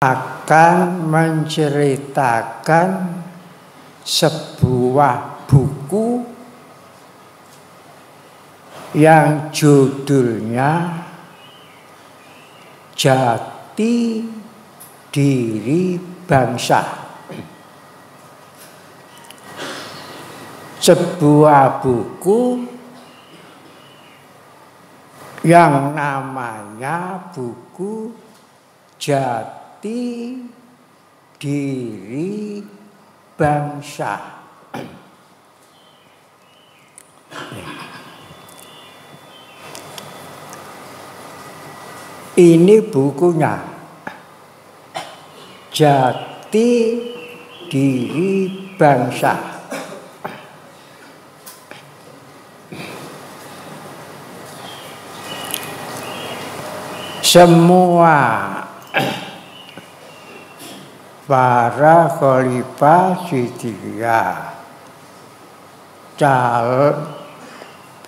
akan menceritakan sebuah buku yang judulnya Jati Diri Bangsa. Sebuah buku yang namanya buku Jati Diri Bangsa. Ini bukunya, Jati Diri Bangsa. Semua para khalifah Siddiqiyah,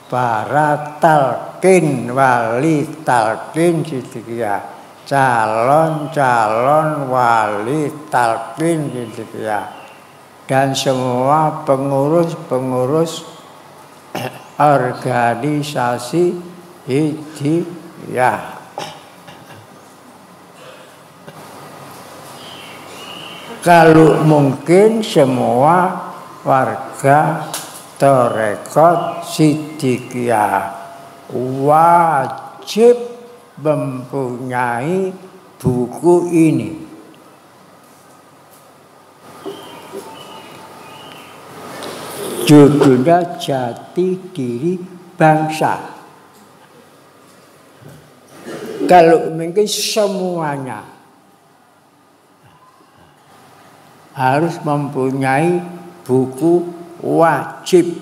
para talqin wali talqin Siddiqiyah, calon-calon wali talqin Siddiqiyah, dan semua pengurus-pengurus organisasi Siddiqiyah. Kalau mungkin semua warga Tarekat Siddiqiyah wajib mempunyai buku ini. Judulnya Jati Diri Bangsa. Kalau mungkin semuanya harus mempunyai buku wajib.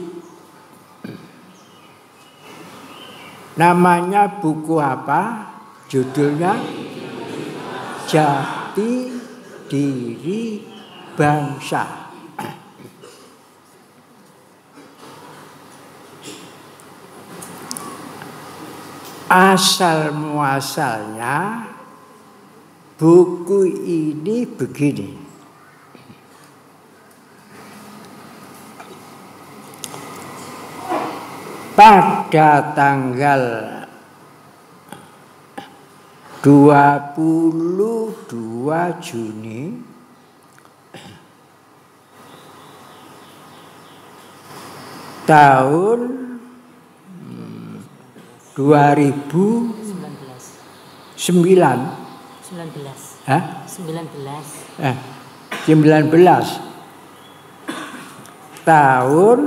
Namanya buku apa? Judulnya Jati Diri Bangsa. Asal muasalnya buku ini begini. Pada tanggal 22 Juni tahun 19 tahun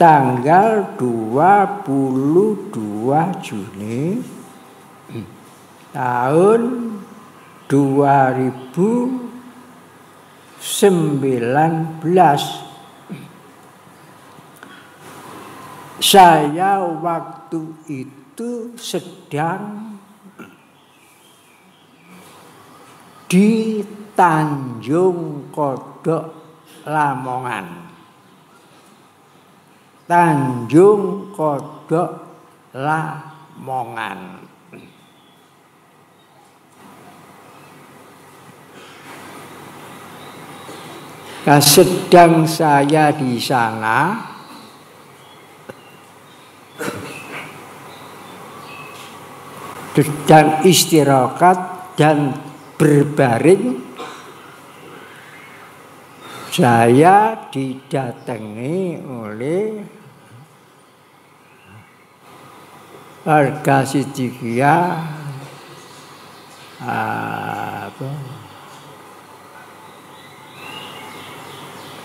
tanggal 22 Juni tahun 2019. Saya waktu itu sedang di Tanjung Kodok, Lamongan. Tanjung Kodok, Lamongan. Nah, sedang saya di sana, sedang istirahat dan berbaring, saya didatangi oleh warga Siddiqiyah,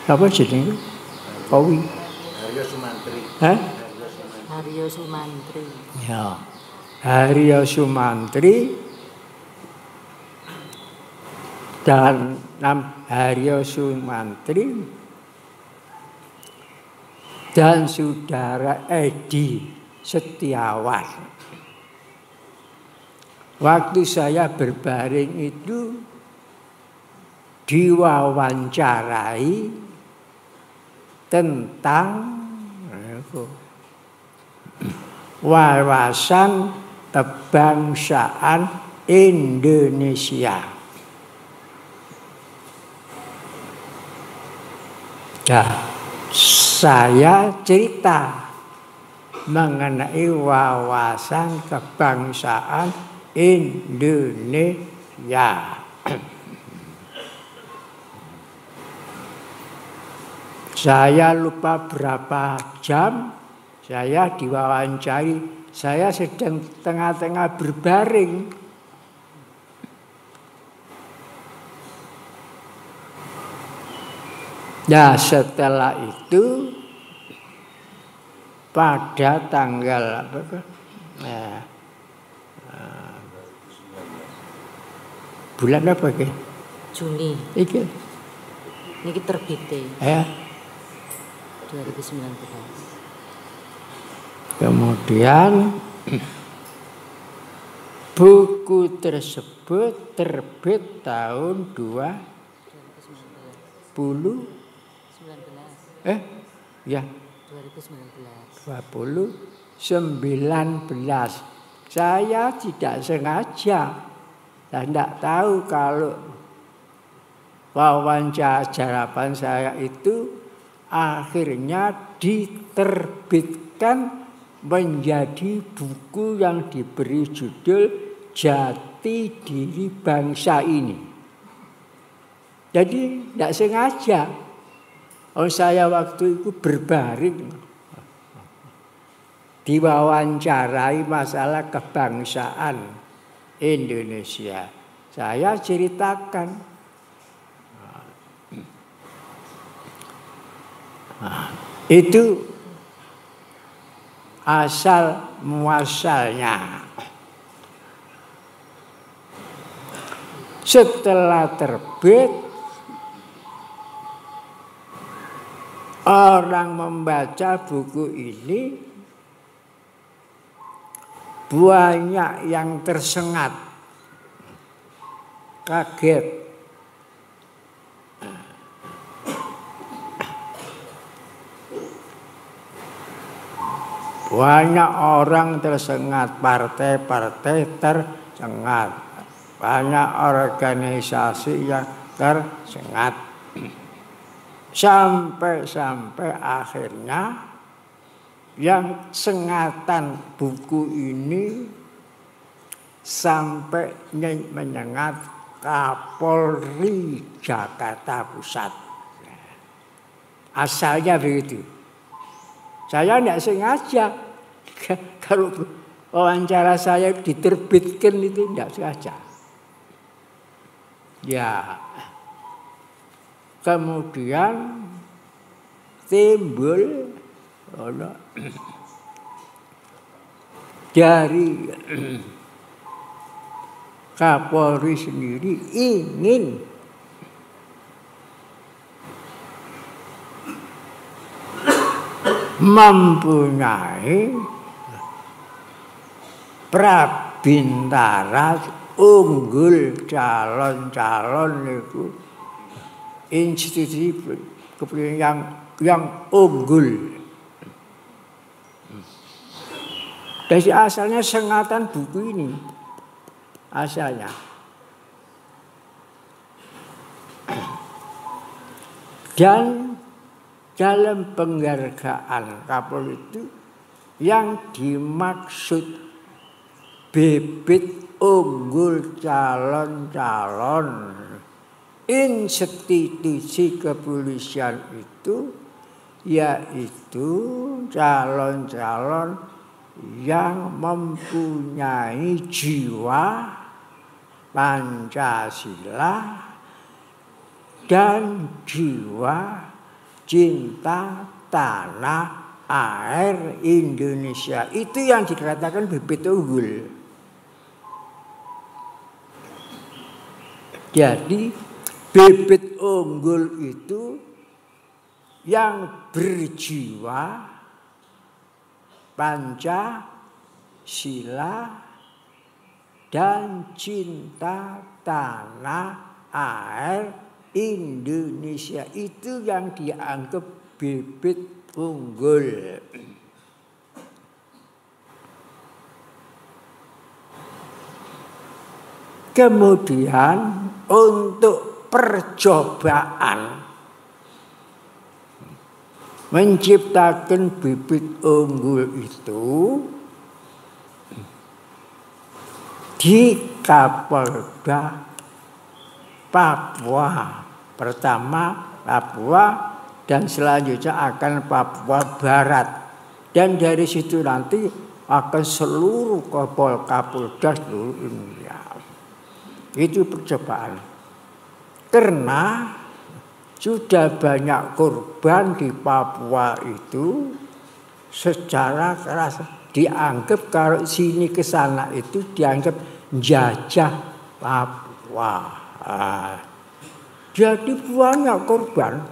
apa jenenge? Kowi. Haryo Sumantri. Haryo Sumantri. Ya. Haryo Sumantri dan Haryo Sumantri dan saudara Edi Setiawan. Waktu saya berbaring itu diwawancarai tentang wawasan kebangsaan Indonesia. Nah, saya cerita mengenai wawasan kebangsaan Indonesia. Saya lupa berapa jam saya diwawancari. Saya sedang tengah-tengah berbaring. Nah, setelah itu pada tanggal bulan apa ke? Juni. Iki. Niki terbite. 2019. Kemudian buku tersebut terbit tahun 2019. Ya. 2019. Saya tidak sengaja. Saya tidak tahu kalau wawancara saya itu akhirnya diterbitkan menjadi buku yang diberi judul Jati Diri Bangsa Ini. Jadi tidak sengaja. Saya waktu itu berbaring diwawancarai masalah kebangsaan Indonesia. Saya ceritakan. Itu asal muasalnya. Setelah terbit, orang membaca buku ini banyak yang tersengat, kaget. Banyak orang tersengat, partai-partai tersengat, banyak organisasi yang tersengat. Sampai akhirnya yang sengatan buku ini sampai menyengat Kapolri Jakarta Pusat. Asalnya begitu. Saya tidak sengaja. Kalau wawancara saya diterbitkan itu tidak sengaja. Ya. Kemudian timbul dari Kapolri sendiri ingin mempunyai prabintara unggul calon-calon itu institusi yang unggul. Dari asalnya sengatan buku ini asalnya. Dan dalam penghargaan Kapolri itu yang dimaksud bibit unggul calon-calon institusi kepolisian itu yaitu calon-calon yang mempunyai jiwa Pancasila dan jiwa cinta tanah air Indonesia. Itu yang dikatakan bibit unggul. Jadi bibit unggul itu yang berjiwa Pancasila dan cinta tanah air Indonesia, itu yang dianggap bibit unggul. Kemudian untuk percobaan menciptakan bibit unggul itu di Kapolda Papua. Pertama Papua dan selanjutnya akan Papua Barat. Dan dari situ nanti akan seluruh Kapolda seluruh Indonesia. Itu percobaan. Karena sudah banyak korban di Papua itu secara keras dianggap kalau sini ke sana itu dianggap jajah Papua. Jadi banyak korban.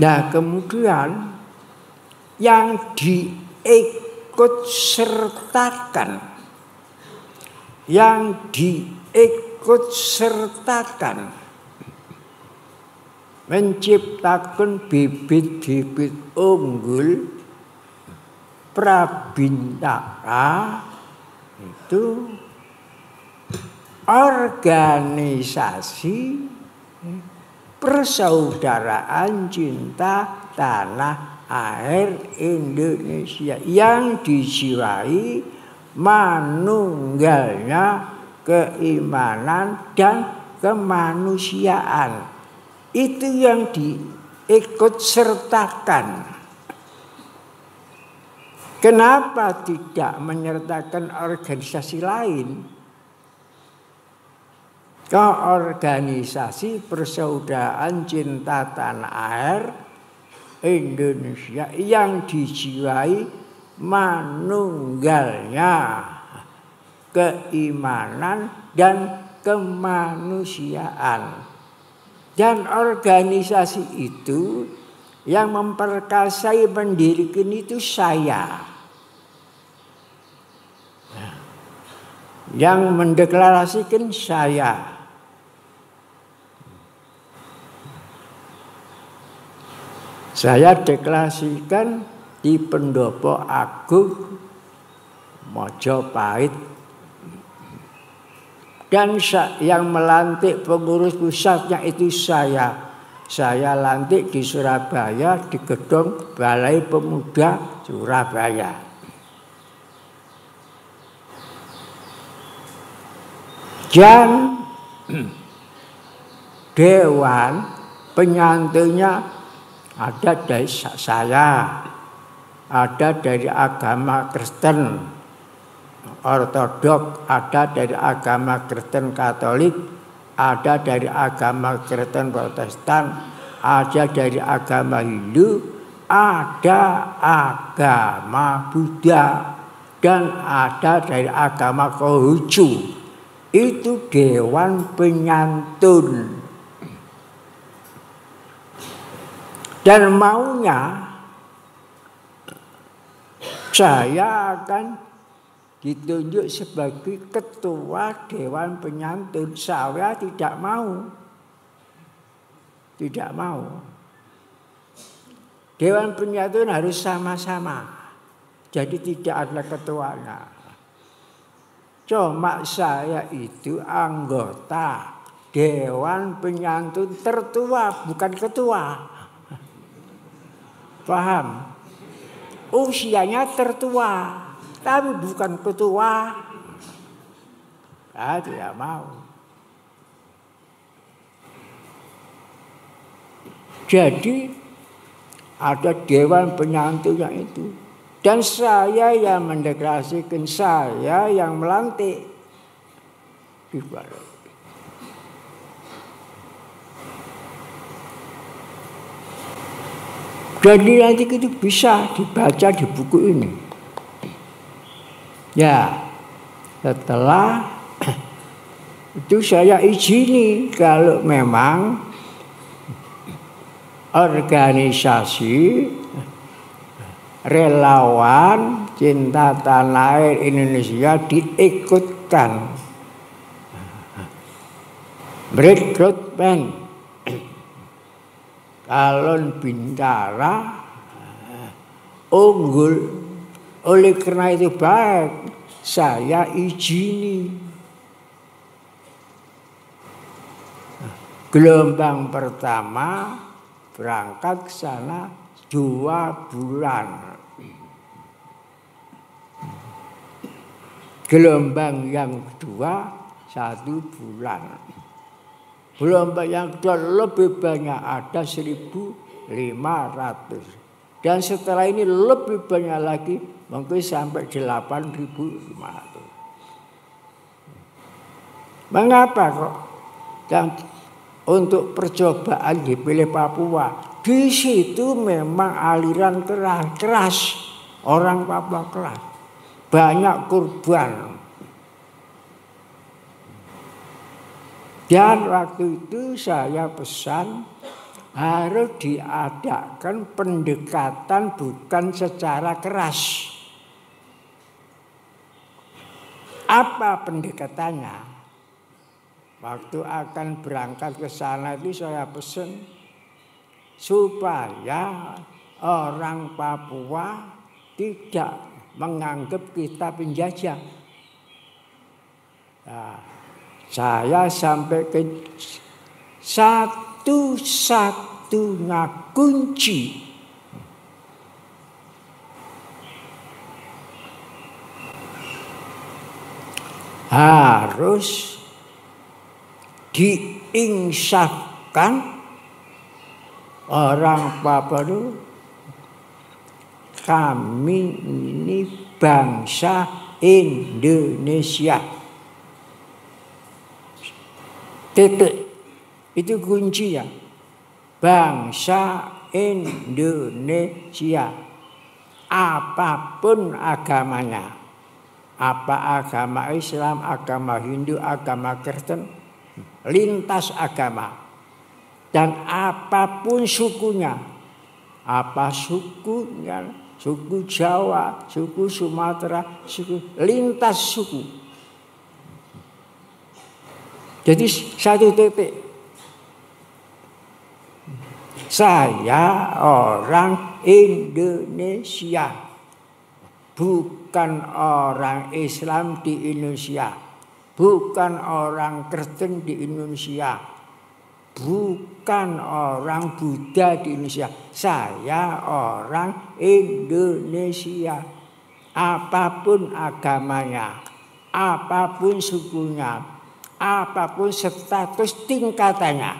Nah kemudian yang diikut sertakan menciptakan bibit-bibit unggul Prabintaka itu organisasi persaudaraan cinta tanah air Indonesia yang dijiwai manunggalnya keimanan dan kemanusiaan. Itu yang diikut sertakan. Kenapa tidak menyertakan organisasi lain? Organisasi persaudaraan cinta tanah air Indonesia yang dijiwai manunggalnya keimanan dan kemanusiaan. Dan organisasi itu yang memperkasai mendirikan itu saya. Yang mendeklarasikan saya. Saya deklarasikan di Pendopo Agung Mojopahit. Dan yang melantik pengurus pusatnya itu saya. Saya lantik di Surabaya di gedung Balai Pemuda Surabaya. Dan dewan penyantunya ada dari saya, ada dari agama Kristen Ortodok, ada dari agama Kristen Katolik, ada dari agama Kristen Protestan, ada dari agama Hindu, ada agama Buddha, dan ada dari agama Konghucu. Itu dewan penyantun. Dan maunya saya akan ditunjuk sebagai ketua dewan penyantun. Saya tidak mau. Tidak mau. Dewan penyantun harus sama-sama. Jadi tidak ada ketuanya. Cuma saya itu anggota dewan penyantun tertua, bukan ketua. Paham? Usianya tertua, tapi bukan ketua. Saya tidak mau. Jadi ada dewan penyantun yang itu. Dan saya yang mendeklarasikan, saya yang melantik. Jadi nanti itu bisa dibaca di buku ini. Ya, setelah itu saya izini kalau memang organisasi relawan cinta tanah air Indonesia diikutkan rekrutmen calon bintara unggul Oleh karena itu baik saya izini. Gelombang pertama berangkat ke sana 2 bulan. Gelombang yang kedua 1 bulan. Gelombang yang kedua lebih banyak, ada 1.500. Dan setelah ini lebih banyak lagi, mungkin sampai 8.500. Mengapa kok? Dan untuk percobaan dipilih Papua. Di situ memang aliran keras. Orang Papua keras. Banyak korban. Dan waktu itu saya pesan harus diadakan pendekatan bukan secara keras. Apa pendekatannya? Waktu akan berangkat ke sana itu saya pesan supaya orang Papua tidak menganggap kita penjajah. Nah, saya sampaikan satu-satunya kunci harus diinsafkan orang Papua itu. Kami ini bangsa Indonesia. Titik. Itu kunci ya. Bangsa Indonesia. Apapun agamanya. Apa agama Islam, agama Hindu, agama Kristen. Lintas agama. Dan apapun sukunya. Apa sukunya, suku Jawa, suku Sumatera, lintas suku. Jadi satu titik. Saya orang Indonesia. Bukan orang Islam di Indonesia. Bukan orang Kristen di Indonesia. Bukan orang Buddha di Indonesia. Saya orang Indonesia. Apapun agamanya, apapun sukunya, apapun status tingkatannya.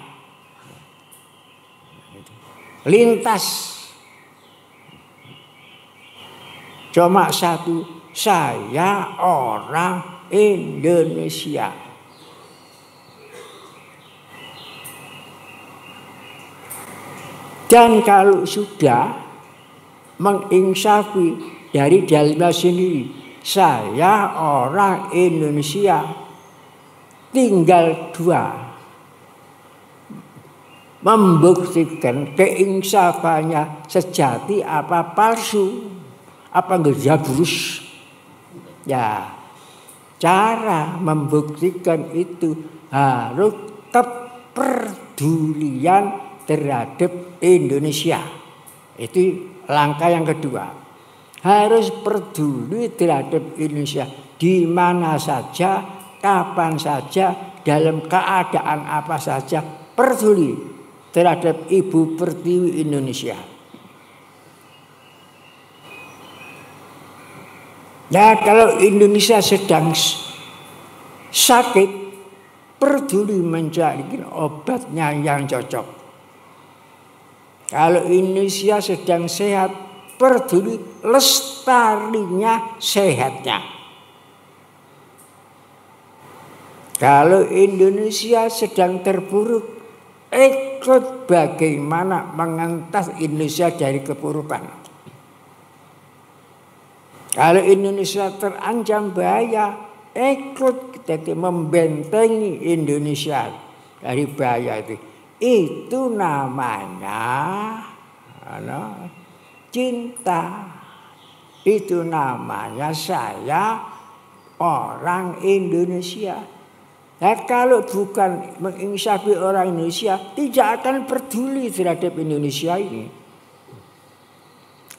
Lintas. Cuma satu, saya orang Indonesia. Dan kalau sudah menginsafi dari dalamnya sendiri, saya orang Indonesia, tinggal 2. Membuktikan keinsafannya sejati apa palsu, apa ngejabrus. Ya, cara membuktikan itu harus kepedulian terhadap Indonesia. Itu langkah yang kedua. Harus peduli terhadap Indonesia di mana saja, kapan saja, dalam keadaan apa saja, peduli terhadap Ibu Pertiwi Indonesia. Nah, kalau Indonesia sedang sakit, peduli mencari obatnya yang cocok. Kalau Indonesia sedang sehat, peduli lestarinya sehatnya. Kalau Indonesia sedang terpuruk, ikut bagaimana mengentas Indonesia dari kepurukan. Kalau Indonesia terancam bahaya, ikut kita membentengi Indonesia dari bahaya itu. Itu namanya cinta. Itu namanya saya orang Indonesia. Nah, kalau bukan menginsafi orang Indonesia, tidak akan peduli terhadap Indonesia ini.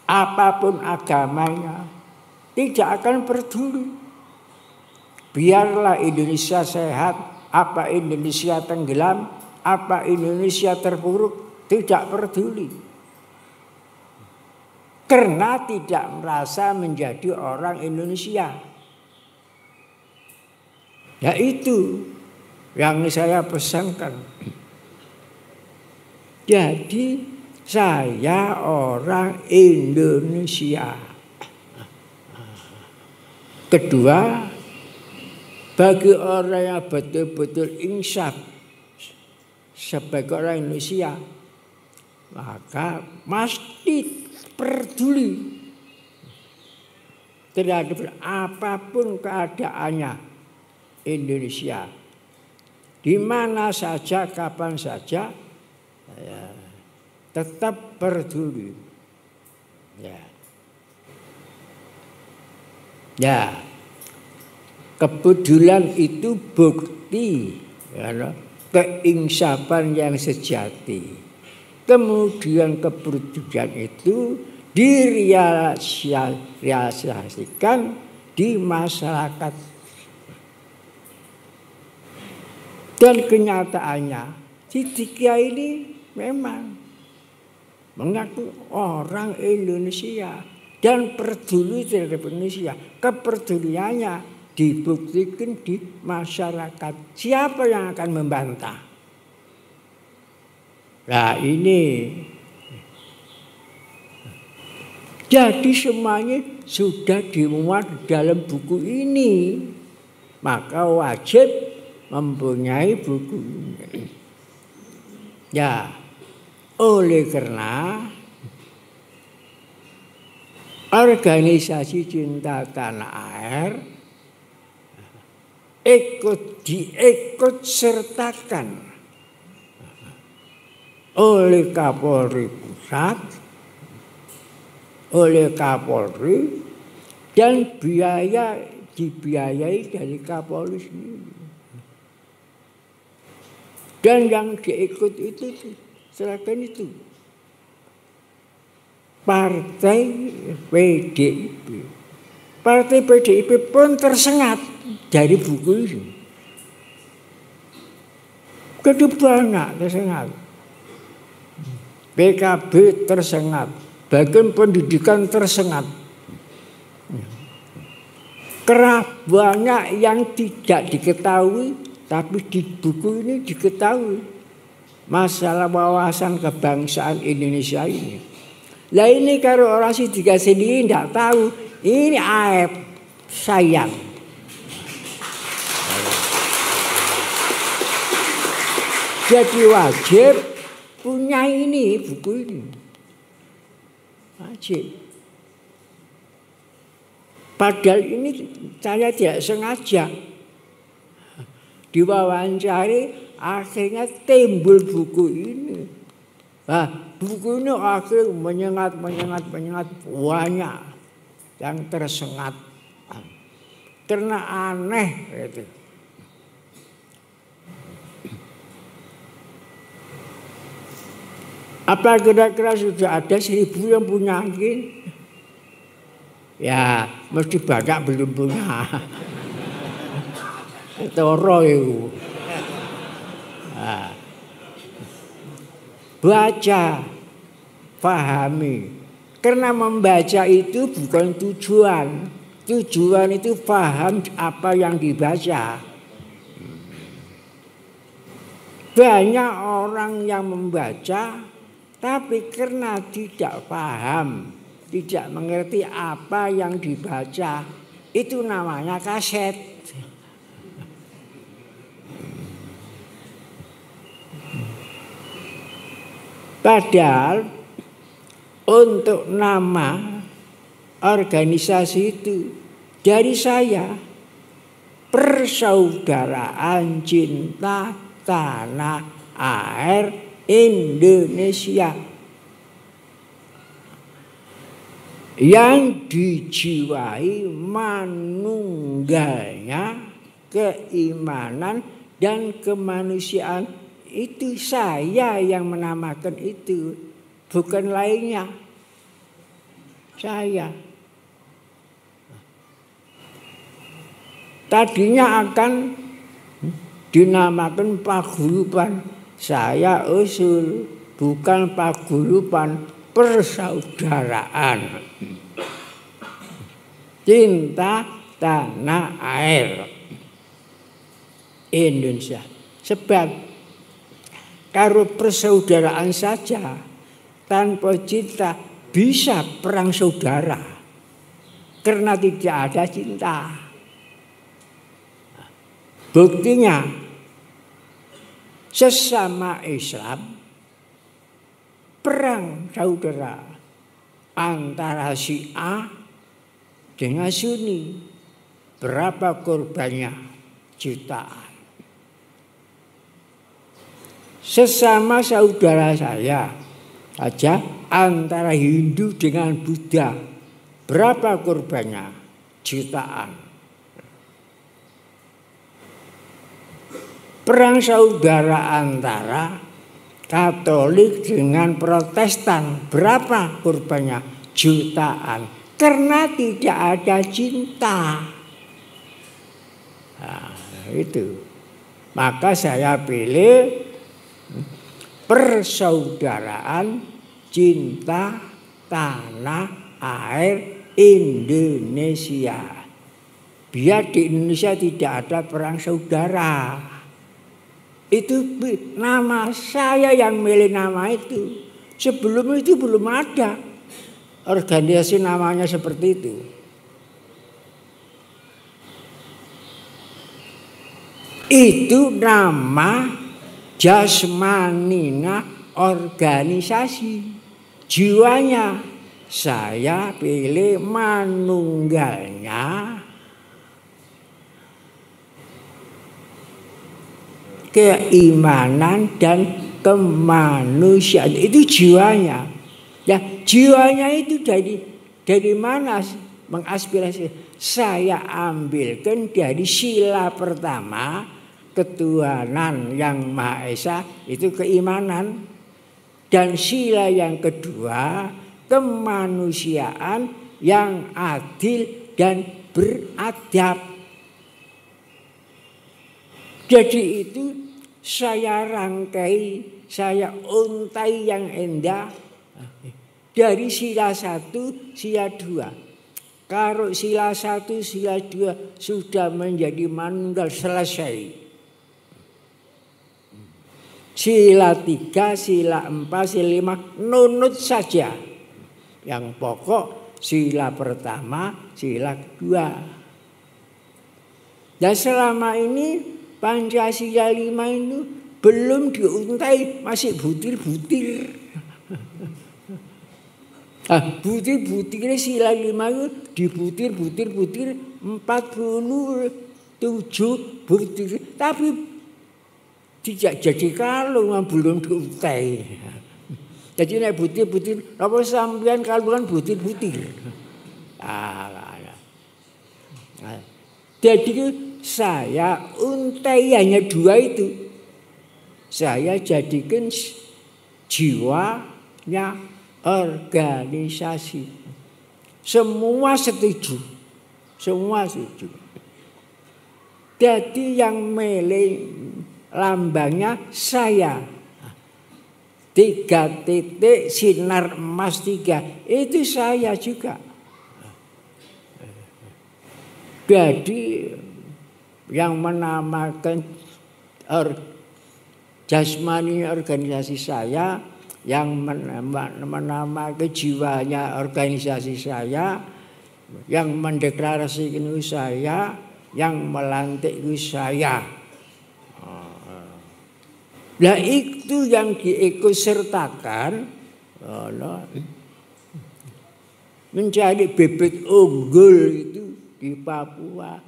Apapun agamanya, tidak akan peduli. Biarlah Indonesia sehat, apa Indonesia tenggelam, apa Indonesia terpuruk, tidak peduli. Karena tidak merasa menjadi orang Indonesia. Ya itu yang saya pesankan. Jadi saya orang Indonesia. Kedua, bagi orang yang betul-betul insaf sebagai orang Indonesia, maka mesti peduli terhadap apapun keadaannya Indonesia. Di mana saja, kapan saja, ya, tetap peduli. Ya, kepedulian itu bukti keinsafan yang sejati. Kemudian kepedulian itu direalisasikan di masyarakat. Dan kenyataannya, Siti Kiai ini memang mengaku orang Indonesia dan peduli terhadap Indonesia. Kepeduliannya dibuktikan di masyarakat. Siapa yang akan membantah? Nah ini. Jadi semuanya sudah dimuat dalam buku ini. Maka wajib mempunyai buku ini. Ya, oleh karena organisasi cinta tanah air diikut sertakan oleh Kapolri Pusat, oleh Kapolri, dan dibiayai dari Kapolri sendiri. Dan yang diikut itu serahkan itu Partai PDIP. Partai PDIP pun tersengat dari buku ini. Banyak tersengat. PKB tersengat. Bagian pendidikan tersengat. Karena banyak yang tidak diketahui, tapi di buku ini diketahui masalah wawasan kebangsaan Indonesia ini. Lah ini kalau orang Sidika sendiri tidak tahu, ini aib, sayang. Jadi wajib punya ini buku ini. Wajib. Padahal ini saya tidak sengaja diwawancari, akhirnya timbul buku ini. Nah, buku ini akhirnya menyengat banyak yang tersengat karena aneh gitu. Apa kira-kira sudah ada 1000 yang punya ini? Ya, mesti banyak belum punya. Toro itu. Nah. Baca, pahami. Karena membaca itu bukan tujuan. Tujuan itu paham apa yang dibaca. Banyak orang yang membaca, tapi karena tidak paham, tidak mengerti apa yang dibaca, itu namanya kaset. Padahal untuk nama organisasi itu dari saya, Persaudaraan Cinta Tanah Air Indonesia, yang dijiwai manunggalnya keimanan dan kemanusiaan. Itu saya yang menamakan itu, bukan lainnya. Saya. tadinya akan dinamakan paguyuban saya usul, bukan paguyuban persaudaraan. Cinta tanah air Indonesia. Sebab karo persaudaraan saja tanpa cinta bisa perang saudara karena tidak ada cinta. Buktinya sesama Islam perang saudara antara Syiah dengan Sunni. Berapa korbannya? Jutaan. Sesama saudara saya aja antara Hindu dengan Buddha. Berapa korbannya? Jutaan. Perang saudara antara Katolik dengan Protestan. Berapa korbannya? Jutaan. Karena tidak ada cinta. Nah, itu. Maka saya pilih persaudaraan cinta tanah air Indonesia. Biar di Indonesia tidak ada perang saudara. Itu nama saya yang milih nama itu. Sebelum itu belum ada organisasi namanya seperti itu. Itu nama jasmanina organisasi. Jiwanya saya pilih manunggalnya keimanan dan kemanusiaan. Itu jiwanya. Ya, jiwanya itu dari mana mengaspirasi? Saya ambilkan dari sila pertama, ketuhanan yang Maha Esa, itu keimanan. Dan sila yang kedua, kemanusiaan yang adil dan beradab. Jadi itu saya rangkai, saya untai yang indah dari sila 1, sila 2. Kalau sila 1, sila 2 sudah menjadi manunggal selesai. Sila 3, sila 4, sila 5 nunut saja. Yang pokok sila pertama, sila kedua. Dan selama ini Pancasila 5 itu belum diuntai, masih butir-butir. Butir-butirnya sila 5 itu dibutir-butir 47 butir. Tapi tidak jadi kalau belum diuntai. Jadi nek butir-butir, apa sampean kalau kan butir-butir. Jadi saya untai hanya 2 itu. Saya jadikan jiwanya organisasi. Semua setuju. Semua setuju. Jadi yang milih lambangnya saya. 3 titik sinar emas 3. Itu saya juga. Jadi yang menamakan jasmani organisasi saya, yang menamakan jiwanya organisasi saya, yang mendeklarasikan saya, yang melantik saya. Nah itu yang diikutsertakan mencari bibit unggul itu di Papua.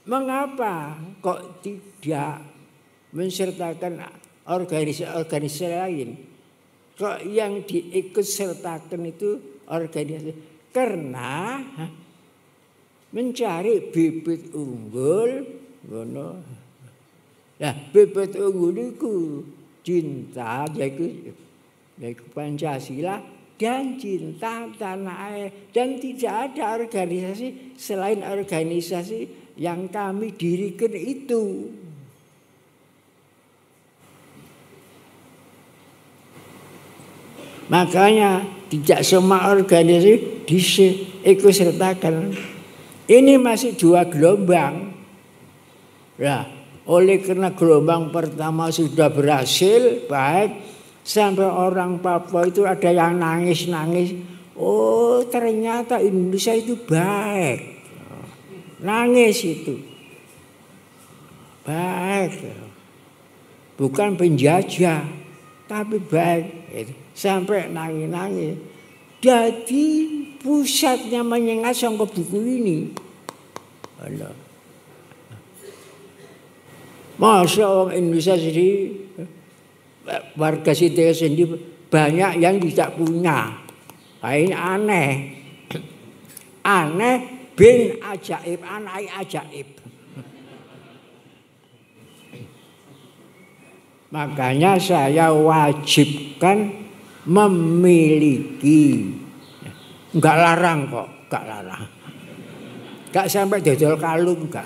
Mengapa kok tidak mensertakan organisasi lain? Kok yang diikutsertakan itu organisasi? Karena mencari bibit unggul, nah bibit unggul itu cinta, yaitu Pancasila dan cinta tanah air. Dan tidak ada organisasi selain organisasi yang kami dirikan itu. Makanya tidak semua organisasi ikut sertakan. Ini masih 2 gelombang. Nah, oleh karena gelombang pertama sudah berhasil baik, sampai orang Papua itu ada yang nangis-nangis. Oh, ternyata Indonesia itu baik. Nangis itu. Baik. Bukan penjajah, tapi baik. Sampai nangis-nangis. Jadi pusatnya menyengat sangka buku ini. Allah. Masa orang Indonesia sendiri, warga Siti sendiri banyak yang tidak punya. Nah, ini aneh. Aneh bin ajaib, anai ajaib. Makanya saya wajibkan memiliki, enggak larang kok, enggak larang, enggak sampai dodol kalung enggak.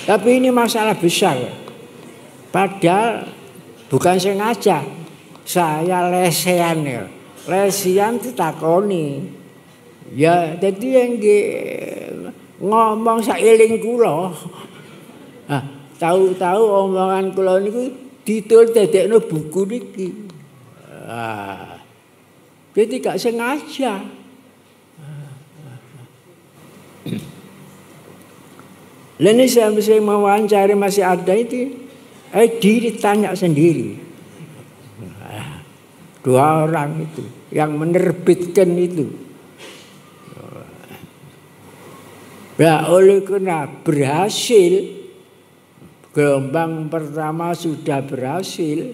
Tapi ini masalah besar, padahal bukan sengaja, saya lesehan ya, lesehan ditakoni, ya jadi yang ngomong sailing kula, tahu-tahu omongan kula niku ditulis dadekno buku niki. Jadi gak sengaja. Lalu saya mewawancari masih ada itu, ditanya sendiri. 2 orang itu yang menerbitkan itu. Nah, oleh karena berhasil, gelombang pertama sudah berhasil,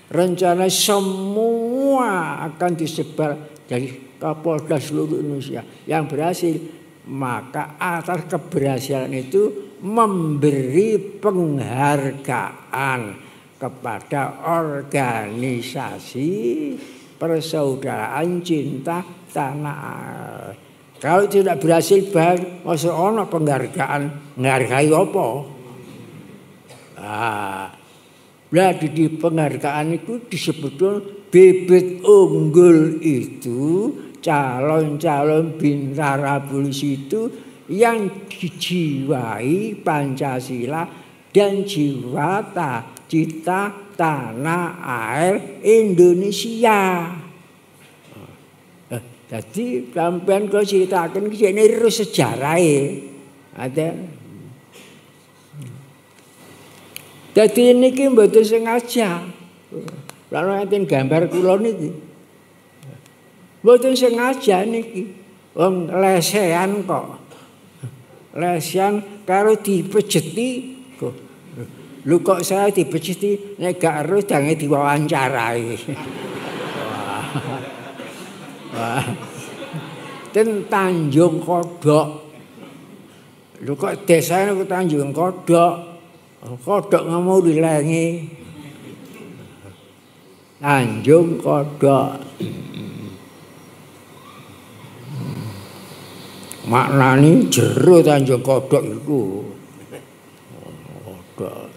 rencana semua akan disebar dari Kapolda seluruh Indonesia yang berhasil. Maka atas keberhasilan itu memberi penghargaan kepada organisasi persaudaraan cinta tanah air. Kalau tidak berhasil baik, masuk ono penghargaan, menghargai apa? Nah, di penghargaan itu disebutkan bibit unggul itu, calon-calon bintara polisi itu yang dijiwai Pancasila dan jiwa cita tanah air Indonesia. Jadi sampean kok ceritakan ini terus sejarahnya ada. Jadi ini mboten sengaja. Lalu enten gambar kula niki. Mboten sengaja niki. Wong lesehan kok. Lesehan karo dipejeti kok. Lho kok saya dipejeti nek gak harus jange diwawancarai. Wah. Ten Tanjung Kodok. Lho kok desane ku Tanjung Kodok. Kodok ngomong dilengi. Tanjung Kodok. Maknane jero Tanjung Kodok iku. Kodok.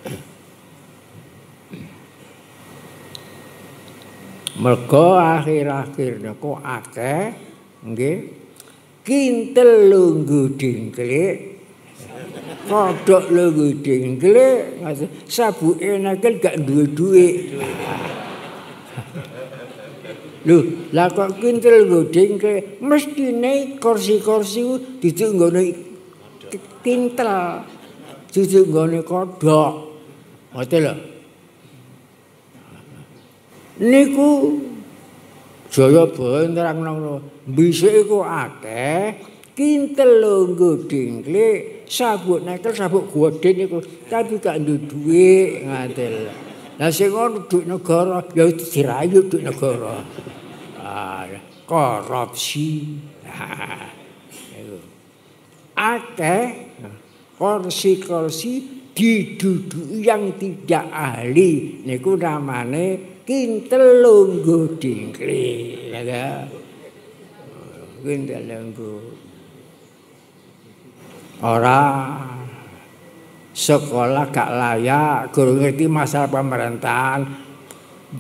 Mergo akhir-akhir niku akeh nggih kintel lungguh dingklik kodhok lungguh dingklik sabuke nekel gak duwe dhuwit. Lho, lah kok kintel lungguh dingklik mestine kursi-kursi duduk nggone kintel duduk nggone kodhok. Ngoten lho. Niku Jayabaya nerangno mbisik iku akeh kintel lungguh dingklik sabuk nekel sabuk gedhe niku tapi gak duwe dhuwit ngaten. Lah sing ngono dhuwit negara ya dirayu dhuwit negara. Korupsi. Akeh kursi-kursi diduduki yang tidak ahli niku namane kintel lungguh dingklik. kintel nggo. Ora sekolah gak layak, guru ngerti masalah pemerintahan,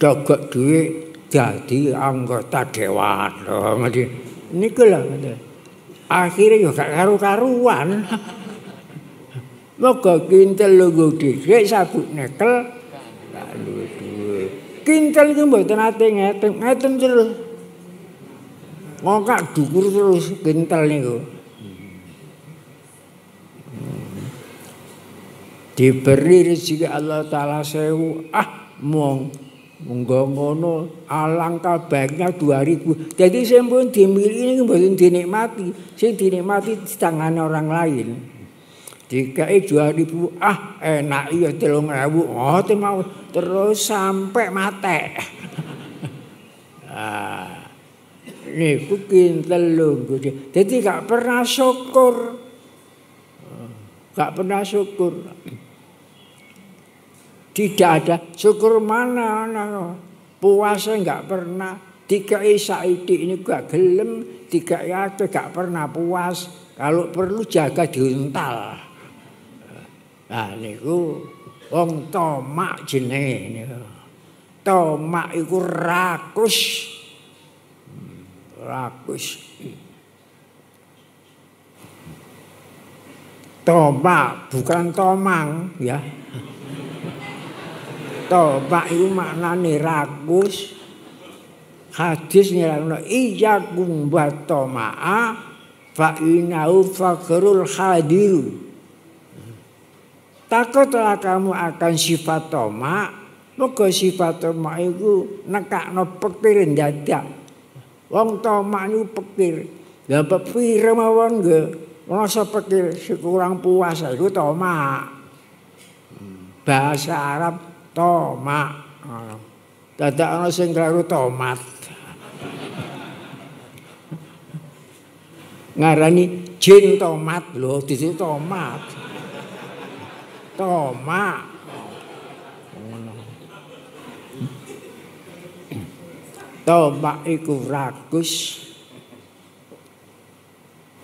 jogok duit jadi anggota dewan. Loh, niku lho. Akhirnya yo gak karu-karuan. Moga kintel lungguh dhisik sabuk nekel gak duwe duit. Kintel iki mboten ate ngeten terus. Ngokak dukur terus kintel niku. Diberi rezeki Allah Ta'ala 1000. Monggo ngono alangkah baiknya 2000. Jadi sempun dimiliki ini mboten dinikmati. Sing dinikmati di tangan orang lain. Dikai 2000, enak iya 3000. Ngoten mau terus sampai mate. Niku kintel lungguh. Jadi gak pernah syukur. Gak pernah syukur. Tidak ada syukur mana. Puasa gak pernah. Dikai saiki ini gak gelem. Dikai akeh gak pernah puas. Kalau perlu jaga diuntal. Nah niku wong tomak jenenge niku. Tomak iku rakus. Rakus. Tomak bukan tomang ya. Tomak itu maknane rakus. Hadis nyerangno iyyakum wa toma'a fa innahu faqrul hadir. Takutlah kamu akan sifat tomak. Moga sifat tomak itu nekakno pekir dadak. Wong tomak niku pekir. Lah pepire mawon nggih. Rasa pikir kurang puasa itu tomak. Bahasa Arab tomak. Dadak ana sing karo tomat. Ngarani jin tomat lho, dadi tomat. Tomak. Tomak iku rakus.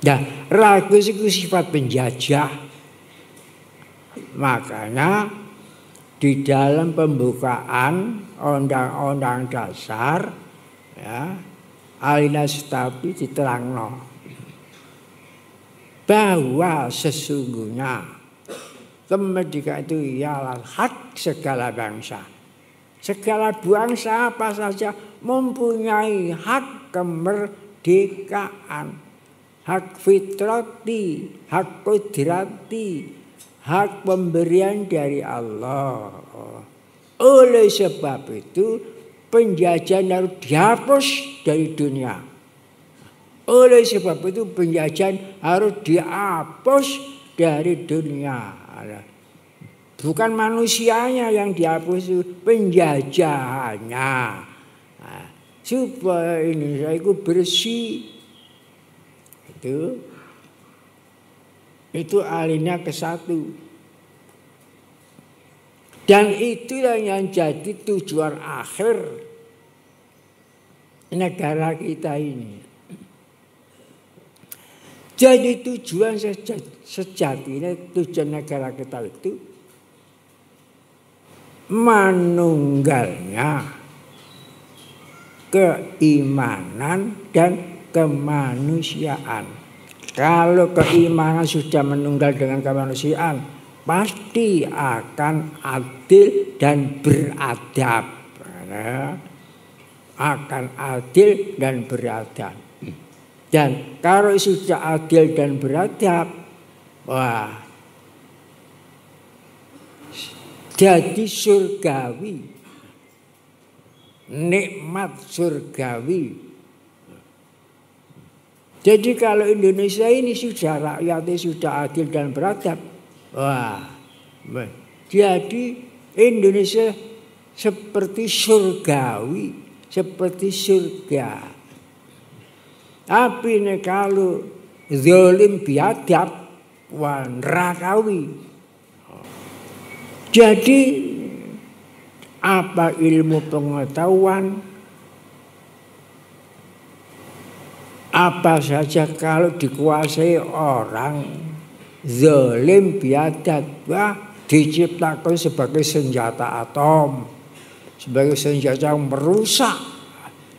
Nah, rakus itu sifat penjajah. Makanya di dalam pembukaan Undang-Undang Dasar ya, alias tapi diterangno bahwa sesungguhnya kemerdekaan itu ialah hak segala bangsa. Segala bangsa apa saja mempunyai hak kemerdekaan. Hak fitrati, hak kudrati, hak pemberian dari Allah. Oleh sebab itu penjajahan harus dihapus dari dunia. Oleh sebab itu penjajahan harus dihapus dari dunia. Bukan manusianya yang dihapus, penjajahannya. Nah, supaya Indonesia itu bersih. Itu alinea ke-1. Dan itulah yang jadi tujuan akhir negara kita ini. Jadi tujuan sejatinya, tujuan negara kita itu manunggalnya keimanan dan kemanusiaan. Kalau keimanan sudah menunggal dengan kemanusiaan, pasti akan adil dan beradab. Akan adil dan beradab. Dan kalau sudah adil dan beradab, wah, jadi surgawi, nikmat surgawi. Jadi kalau Indonesia ini sudah rakyatnya sudah adil dan beradab, wah, jadi Indonesia seperti surgawi, seperti surga. Tapi nih kalau zalim biadab, wah nerakawi. Jadi apa ilmu pengetahuan apa saja kalau dikuasai orang zalim biadab diciptakan sebagai senjata atom, sebagai senjata yang merusak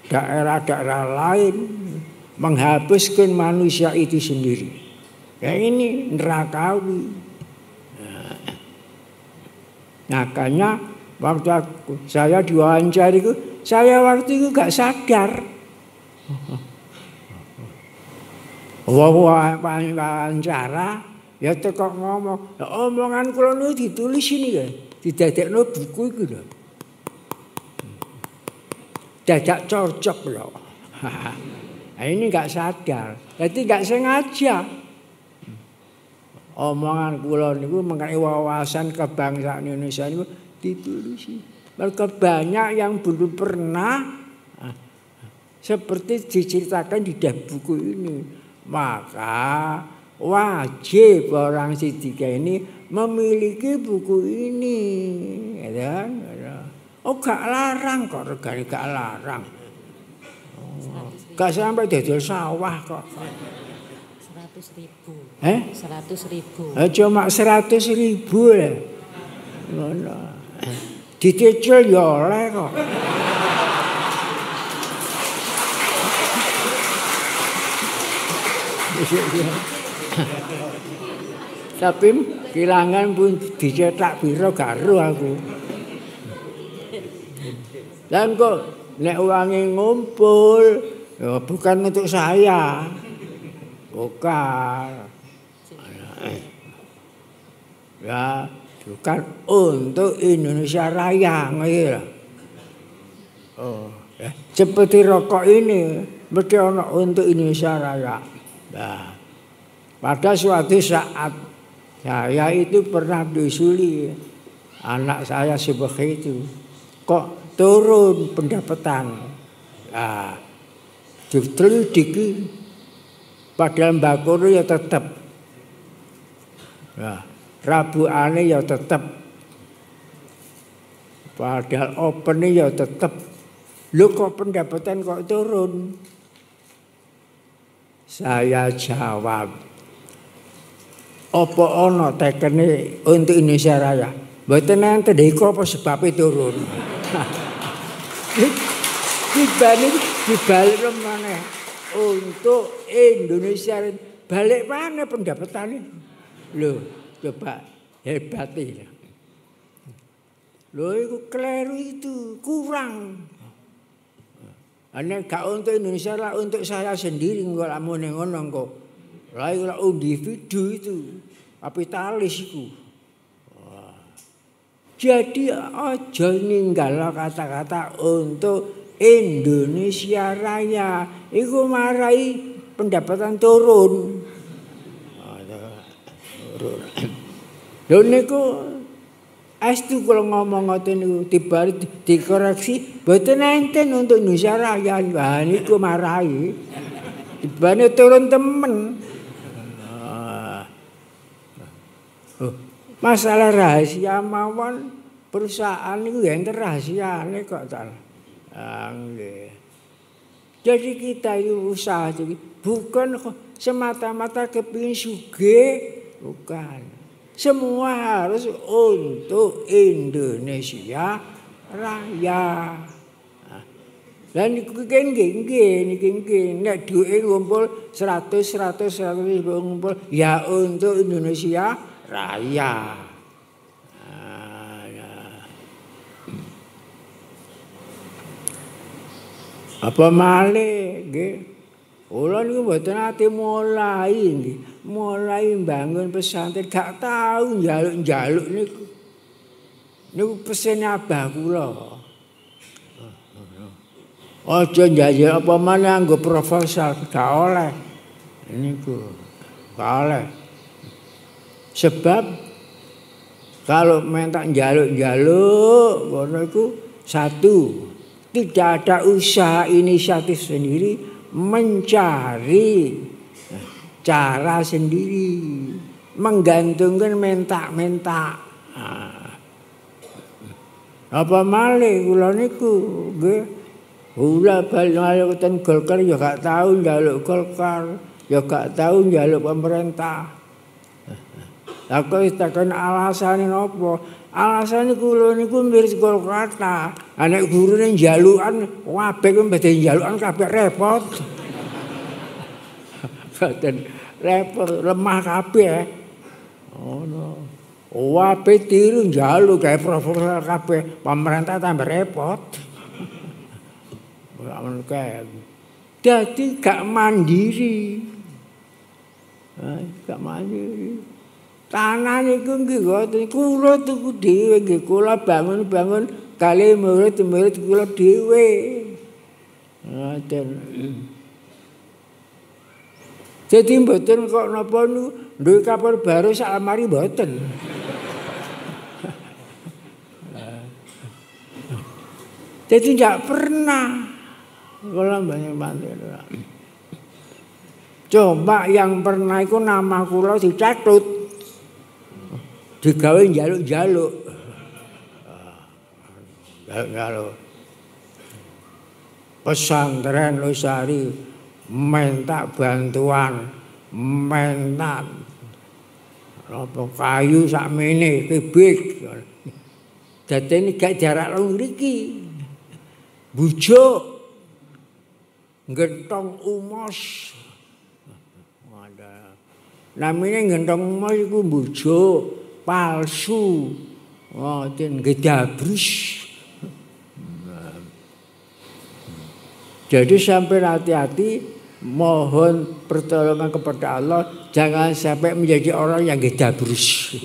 daerah-daerah lain, menghapuskan manusia itu sendiri. Ya ini nerakawi. Makanya waktu saya diwawancara itu, saya waktu itu gak sadar. Wawancara ya tekok ngomong, omongan kula niku ditulis ini ya, didadekno buku iku lho. Dadak cocok lho. Nah, ini gak sadar, jadi gak sengaja. Omongan kula niku mengenai wawasan kebangsaan Indonesia niku ditulis. Mereka banyak yang belum pernah seperti diceritakan di dalam buku ini. Maka wajib orang Sidika ini memiliki buku ini, ya kan? Oh gak larang kok, regane gak larang. Oh, gak sampai dodol sawah kok. 100.000. 100.000. Cuma 100.000 ya. Ngono. Dicicil ya oleh kok. Tapi kilangan pun dicetak biro karo aku. Dan kok nek uangnya ngumpul ya bukan untuk saya. Bukan. Ya, bukan untuk Indonesia Raya gitu. Oh, ya. Seperti rokok ini mesti ono untuk Indonesia Raya. Nah, pada suatu saat saya itu pernah diusuli anak saya sebagai itu kok turun pendapatan. Nah, diselidiki padahal mbakuru ya tetap. Nah, Rabuane ya tetap. Padahal open ya tetap. Lho kok pendapatan kok turun? Saya jawab, apa ana tekene untuk Indonesia Raya? Mboten enten iku apa sebab turun. Dibalik meneh untuk Indonesia balik mana pendapatannya? Loh, coba hebat ya. Loh itu keliru itu, kurang. Ane gak untuk Indonesia lah, untuk saya sendiri nggak mau nengon kok. Lah individu itu, kapitalis itu. Jadi aja ninggal kata-kata untuk Indonesia Raya. Iku marai pendapatan turun. Lho niku astu kalau ngomong ngoten niku dibalik dikoreksi mboten enten untuk Indonesia Raya. Lah niku marai. Dibane turun temen. Masalah rahasia mawon perusahaan niku ya enten rahasiane kok ta. Nggih. Jadi kita itu usaha jadi bukan semata-mata kepingin sugih, bukan. Semua harus untuk Indonesia Raya. Dan niku nggih nek duwe ngumpul 100 ngumpul ya untuk Indonesia Raya. Apa malih nggih? Kula niku mboten ate mulai nggih. Mulai bangun pesantren gak tahu njaluk-njaluk niku. Niku pesen abah kula. Aja njajal apa maneh nggo proposal gak oleh. Niku gak oleh. Sebab kalau minta njaluk-njaluk ngono iku satu, tidak ada usaha inisiatif sendiri mencari cara sendiri, menggantungkan minta-minta. Apa malih kula niku nggih Ula balik ngalukten Golkar ya gak tahu njaluk Golkar, ya gak tahu njaluk pemerintah. Aku takon alasane napa? Alasane kula niku miris Golkar ta. Nek gurune njalukan kabeh ku badhe njalukan kabeh repot. Boten repot lemah kabeh. Ngono. Wae tiru njaluk gawe proposal kabeh, pemerintah tambah repot. Jadi gak mandiri. Gak mandiri. Tanah niku nggih ngoten kula tuku dhewe nggih kula bangun-bangun kali murid-murid kula dhewe. Ngoten. Jadi mboten kok napa niku duwe kapur baru sak lemari mboten. Jadi tidak pernah. Kalau banyak bantu. Coba yang pernah itu nama kula dicatut. Digawe njaluk-njaluk. Njaluk. Pesantren Losari minta bantuan, minta apa kayu sakmene kebik. Dadi ini gak jarak long mriki. Bujuk gentong umos. Ada. Namanya gentong umos iku bujuk palsu. Ngoten gedabrus. Jadi sampai hati-hati mohon pertolongan kepada Allah jangan sampai menjadi orang yang gedabrus.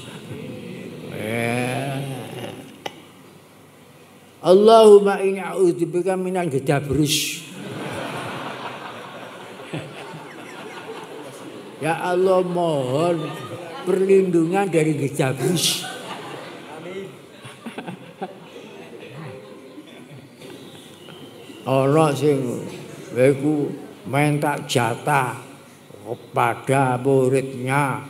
Allahumma inni a'udzubika minal gedabrus. Ya Allah mohon perlindungan dari gedabrus. Ana sing iku minta jatah kepada muridnya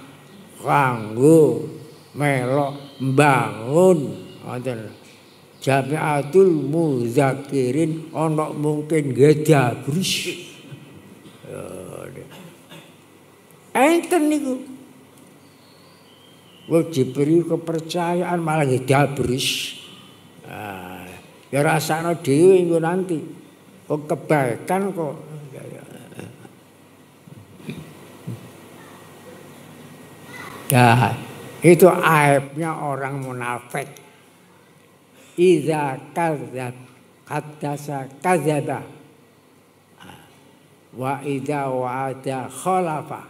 kanggo melok mbangun ngoten. Jamiatul Muzakirin ana mungkin gedabrus. Enten niku. Wong diberi kepercayaan malah gedabrus. Ya rasane dhewe engko nanti. Kok kebaikan kok. Ya, itu aibnya orang munafik. Iza kadzab haddasa kadzaba wa idza wa'ada khalafa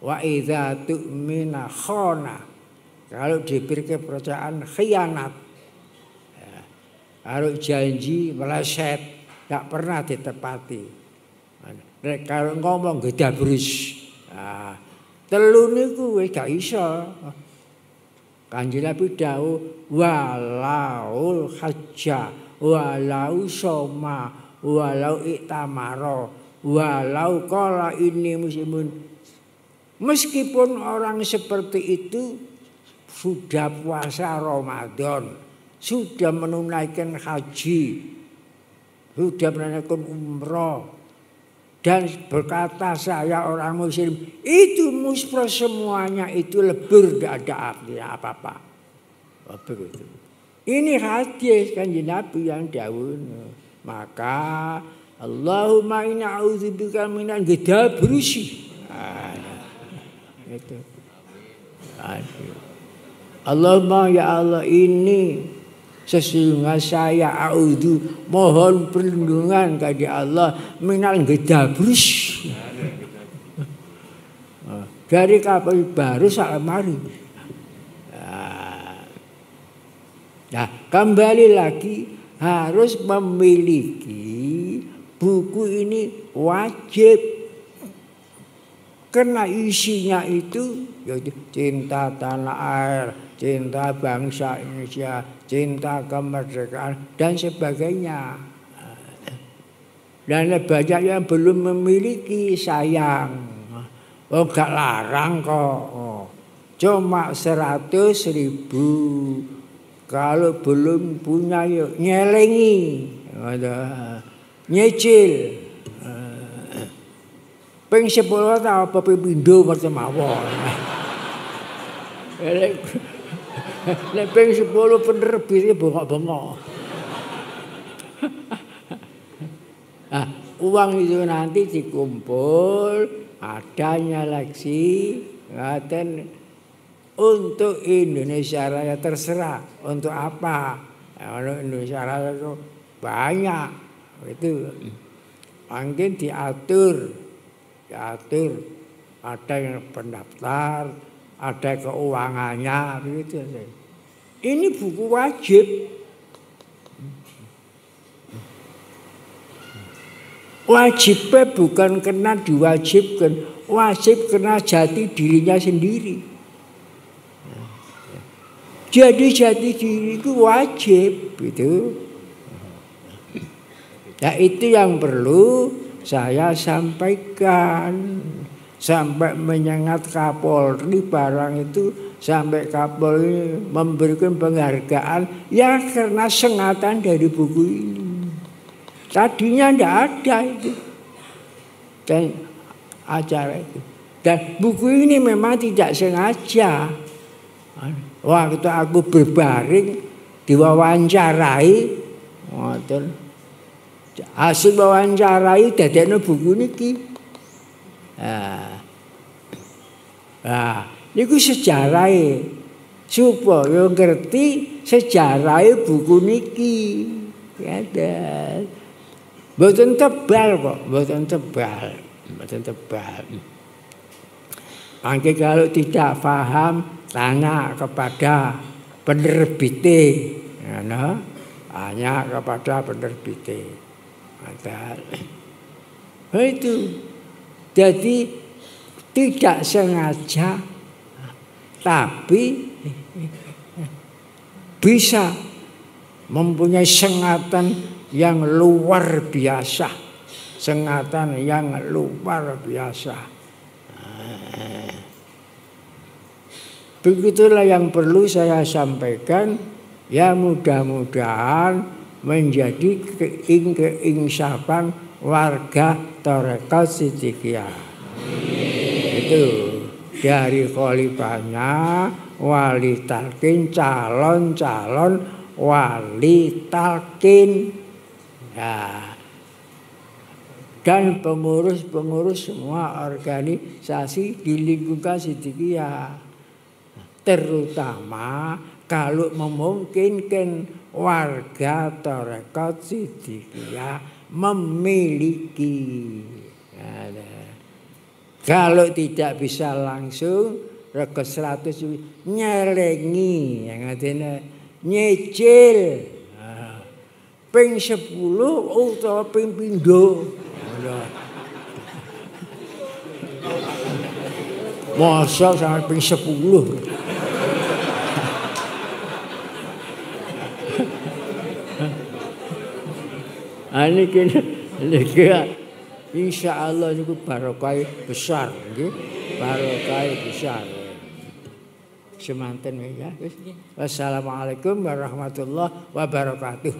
wa idza tu'mina khana. Kalau diberi kepercayaan khianat, kalau janji meleset, tak pernah ditepati. Kalau ngomong gedabrus, telu niku wis gak iso. Kanjeng Nabi dawuh walaul hajja walau soma walau iktamaro walau qala inni muslimun. Meskipun orang seperti itu sudah puasa Ramadan, sudah menunaikan haji, sudah menunaikan umroh, dan berkata saya orang muslim, itu muspro semuanya itu lebur, tidak ada artinya apa-apa. Begitu. Ini hadis Kanjeng Nabi yang dawuh. Maka Allahumma inna a'udzubika minal ghadabrusi. Itu. Allahumma ya Allah ini sesungguhnya saya a'udzu mohon perlindungan kepada Allah minal gedabrus. Dari kapal baru sak lemari. Nah, kembali lagi harus memiliki buku ini wajib. Karena isinya itu yaitu cinta tanah air, cinta bangsa Indonesia, cinta kemerdekaan dan sebagainya. Dan banyak yang belum memiliki sayang. Oh gak larang kok. Cuma 100.000. Kalau belum punya yuk nyelengi. nyicil. Ping 10 ta apa ping pindho mesti mawon. Lek ping 10 penerbitnya bengok-bengok. Nah, uang itu nanti dikumpul, ada nyeleksi, ngaten untuk Indonesia Raya terserah untuk apa. Indonesia Raya itu banyak, itu mungkin diatur, ada yang pendaftar, ada keuangannya, begitu. Ini buku wajib. Wajibnya bukan karena diwajibkan, wajib karena jati dirinya sendiri. Jadi jati diri itu wajib, gitu. Nah itu yang perlu saya sampaikan. Sampai menyengat Kapolri barang itu, sampai Kapolri memberikan penghargaan ya karena sengatan dari buku ini. Tadinya tidak ada itu dan acara itu. Dan buku ini memang tidak sengaja. Waktu aku berbaring diwawancarai, hasil wawancarai dadekno buku niki. Niku sejarahe supaya ngerti sejarahe buku niki. Ada. Mboten tebal kok, mboten tebal. Angke kalau tidak paham tanya kepada penerbite, tanya kepada penerbite. Itu. Jadi tidak sengaja, tapi bisa mempunyai sengatan yang luar biasa. Sengatan yang luar biasa. Begitulah yang perlu saya sampaikan. Ya mudah-mudahan menjadi keinsapan warga Tarekat Siddiqiyah. Itu dari khalifahnya wali talqin, calon-calon wali talqin. Ya. Dan pengurus-pengurus semua organisasi di lingkungan Siddiqiyah. Terutama kalau memungkinkan warga Tarekat Siddiqiyah memiliki. Kalau tidak bisa langsung rego 100 nyelengi yang artinya nyicil. Ping 10 utawa ping pindho. Masa sampai ping 10. Ini kira insya Allah itu barokah besar, barokah besar. Semanten ya. Wassalamualaikum warahmatullahi wabarakatuh.